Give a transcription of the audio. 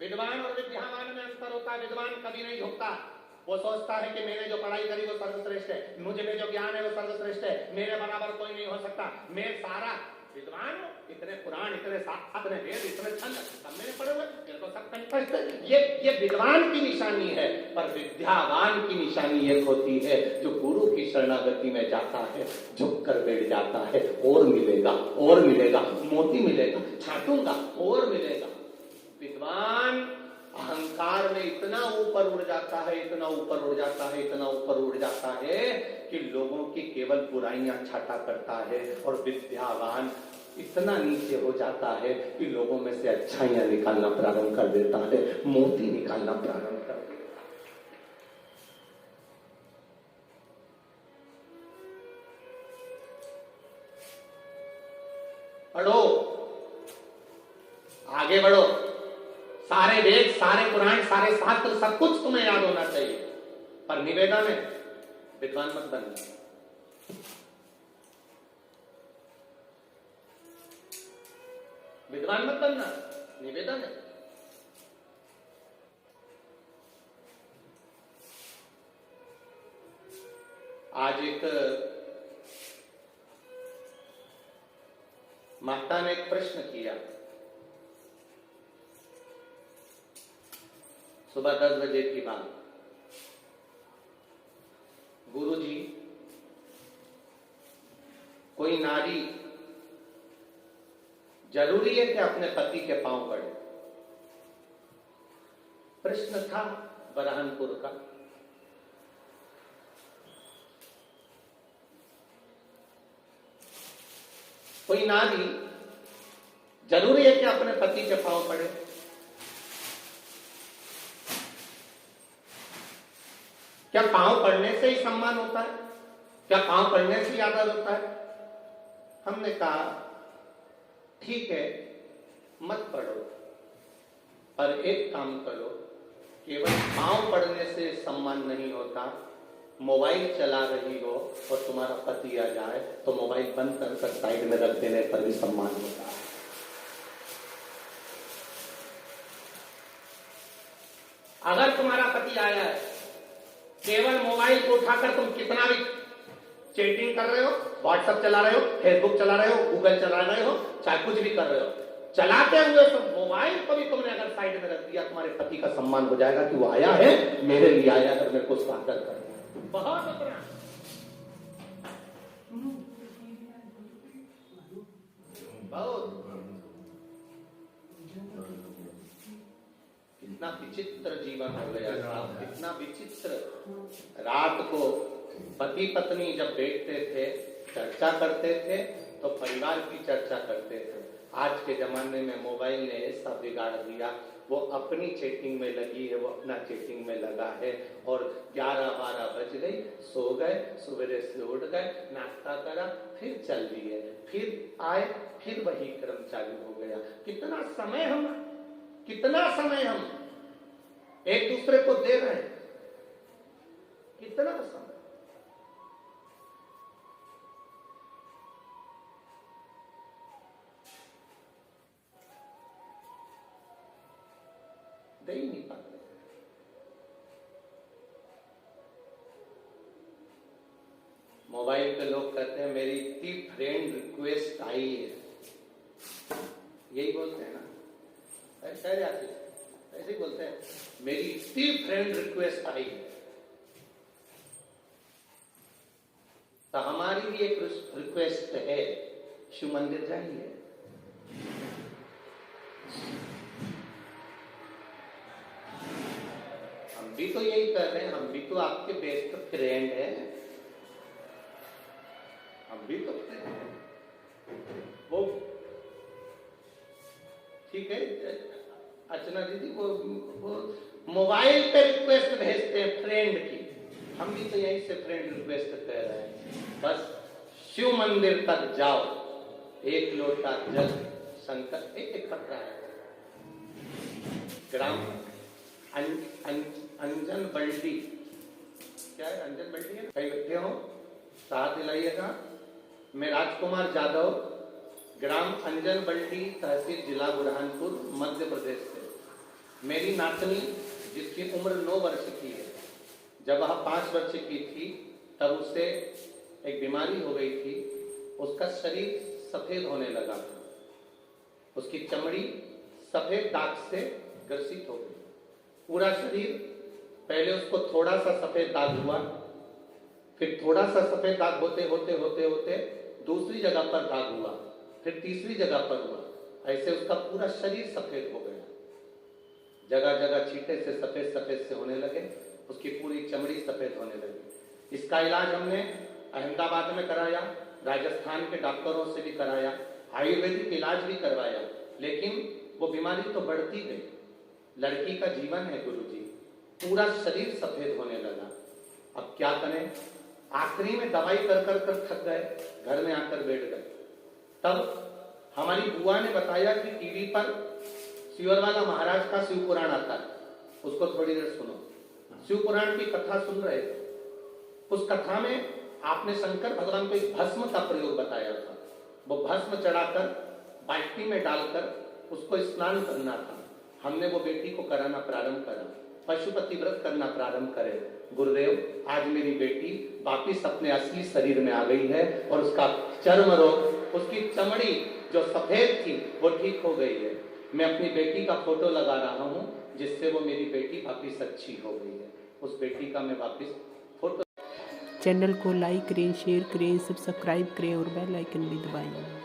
विद्वान और विद्यावान में अंतर होता है। विद्वान कभी नहीं झुकता, वो सोचता है कि मैंने जो पढ़ाई करी वो सर्वश्रेष्ठ है, मुझे में जो ज्ञान है वो सर्वश्रेष्ठ है, मेरे बराबर कोई नहीं हो सकता, मैं सारा विद्वान हूं, इतने पुराण, इतने शास्त्र, इतने वेद, इतने छंद सब मैंने पढ़े हुए, मेरे को सब कंठस्थ है। ये विद्वान की निशानी है। पर विद्यावान की निशानी एक होती है जो गुरु की शरणागति में जाता है, झुक कर बैठ जाता है, और मिलेगा, और मिलेगा, मोती मिलेगा, छाटूंगा और मिलेगा। विद्वान अहंकार में इतना ऊपर उड़ जाता है, इतना ऊपर उड़ जाता है, इतना ऊपर उड़ जाता है कि लोगों की केवल बुराइयां छाटा करता है। और विद्यावान इतना नीचे हो जाता है कि लोगों में से अच्छाइयां निकालना प्रारंभ कर देता है, मोती निकालना प्रारंभ कर देता है। पढ़ो, आगे बढ़ो, सारे वेद, सारे पुराण, सारे शास्त्र, सब कुछ तुम्हें याद होना चाहिए, पर निवेदन है विद्वान मत बनना। विद्वान मत बनना, निवेदन है। आज एक माता ने एक प्रश्न किया, सुबह 10 बजे की बात। गुरुजी, कोई नारी जरूरी है कि अपने पति के पांव पड़े? प्रश्न था बरहानपुर का। कोई नारी जरूरी है कि अपने पति के पांव पड़े? क्या पांव पड़ने से ही सम्मान होता है? क्या पांव पड़ने से ही आदर होता है? हमने कहा ठीक है, मत पढ़ो, पर एक काम करो, केवल पांव पड़ने से सम्मान नहीं होता। मोबाइल चला रही हो और तुम्हारा पति आ जाए तो मोबाइल बंद कर साइड में रख देने पर भी सम्मान होता है। अगर तुम्हारा पति आया है, केवल मोबाइल को उठाकर तुम कितना भी चैटिंग कर रहे हो, व्हाट्सएप चला रहे हो, फेसबुक चला रहे हो, गूगल चला रहे हो, चाहे कुछ भी कर रहे हो, चलाते हुए तो मोबाइल को भी तुमने अगर साइड में रख दिया, तुम्हारे पति का सम्मान हो जाएगा कि वो आया है, मेरे लिए आया है, मेरे को उसका आदर करना। बहुत उतना बहुत कितना विचित्र जीवन हो गया साहब, कितना विचित्र। रात को पति पत्नी जब बैठते थे, चर्चा करते थे तो परिवार की चर्चा करते थे। आज के जमाने में मोबाइल ने ऐसा बिगाड़ दिया, वो अपनी चैटिंग में लगी है, वो अपना चैटिंग में लगा है, और 11-12 बज गई, सो गए, सवेरे से उठ गए, नाश्ता करा, फिर चल दिए, फिर आए, फिर वही क्रम चालू हो गया। कितना समय हम एक दूसरे को दे रहे हैं, कितना समय। दे ही नहीं पाते। मोबाइल पे लोग कहते हैं मेरी इतनी फ्रेंड रिक्वेस्ट आई है, यही बोलते हैं ना, ऐसे ही बोलते हैं, मेरी इतनी फ्रेंड रिक्वेस्ट आई है। तो हमारी भी एक रिक्वेस्ट है, शिव मंदिर जाइए। हम भी तो यही कर रहे हैं, हम भी तो आपके बेस्ट फ्रेंड हैं, हम भी तो वो ठीक है। अर्चना दीदी वो मोबाइल पे रिक्वेस्ट भेजते हैं फ्रेंड की, हम भी तो यहीं से फ्रेंड रिक्वेस्ट कर रहे हैं। बस शिव मंदिर तक जाओ, एक लोटा जल संकल्प इकट्ठा है। ग्राम अंजन बल्टी, क्या है अंजन बल्टी है, कहीं बैठे हो साथ दिलाइएगा। मैं राजकुमार जादव, ग्राम अंजन बल्टी, तहसील जिला बुरहानपुर, मध्य प्रदेश से। मेरी नातनी जिसकी उम्र 9 वर्ष की है, जब वह 5 वर्ष की थी तब उसे एक बीमारी हो गई थी। उसका शरीर सफेद होने लगा था, उसकी चमड़ी सफेद दाग से ग्रसित हो गई। पूरा शरीर, पहले उसको थोड़ा सा सफेद दाग हुआ, फिर थोड़ा सा सफेद दाग होते होते होते होते दूसरी जगह पर दाग हुआ, फिर तीसरी जगह पर हुआ। ऐसे उसका पूरा शरीर सफेद हो गया, जगह जगह छींटे से सफेद सफेद से होने लगे, उसकी पूरी चमड़ी सफेद होने लगी। इसका इलाज हमने अहमदाबाद में कराया, राजस्थान के डॉक्टरों से भी कराया, आयुर्वेदिक इलाज भी करवाया, लेकिन वो बीमारी तो बढ़ती गई। लड़की का जीवन है गुरुजी, पूरा शरीर सफेद होने लगा। अब क्या करें? आखिरी में दवाई कर कर कर थक गए, घर में आकर बैठ गए। तब हमारी बुआ ने बताया कि टीवी पर सिवरवाला महाराज का शिव पुराण आता है, उसको थोड़ी देर सुनो। शिव पुराण की कथा सुन रहे थे, उस कथा में आपने शंकर भगवान को एक भस्म का प्रयोग बताया था। वो भस्म चढ़ाकर बाल्टी में डालकर उसको स्नान करना था। हमने वो बेटी को कराना प्रारंभ करा, पशुपति व्रत करना प्रारंभ करे। गुरुदेव, आज मेरी बेटी वापिस अपने असली शरीर में आ गई है और उसका चर्म रोग, उसकी चमड़ी जो सफेद थी वो ठीक हो गई है। मैं अपनी बेटी का फोटो लगा रहा हूँ, जिससे वो मेरी बेटी वापिस अच्छी हो गई है। उस बेटी का मैं वापिस फोटो। चैनल को लाइक करें, शेयर करें, सब्सक्राइब करें और बेल आइकन भी दबाएं।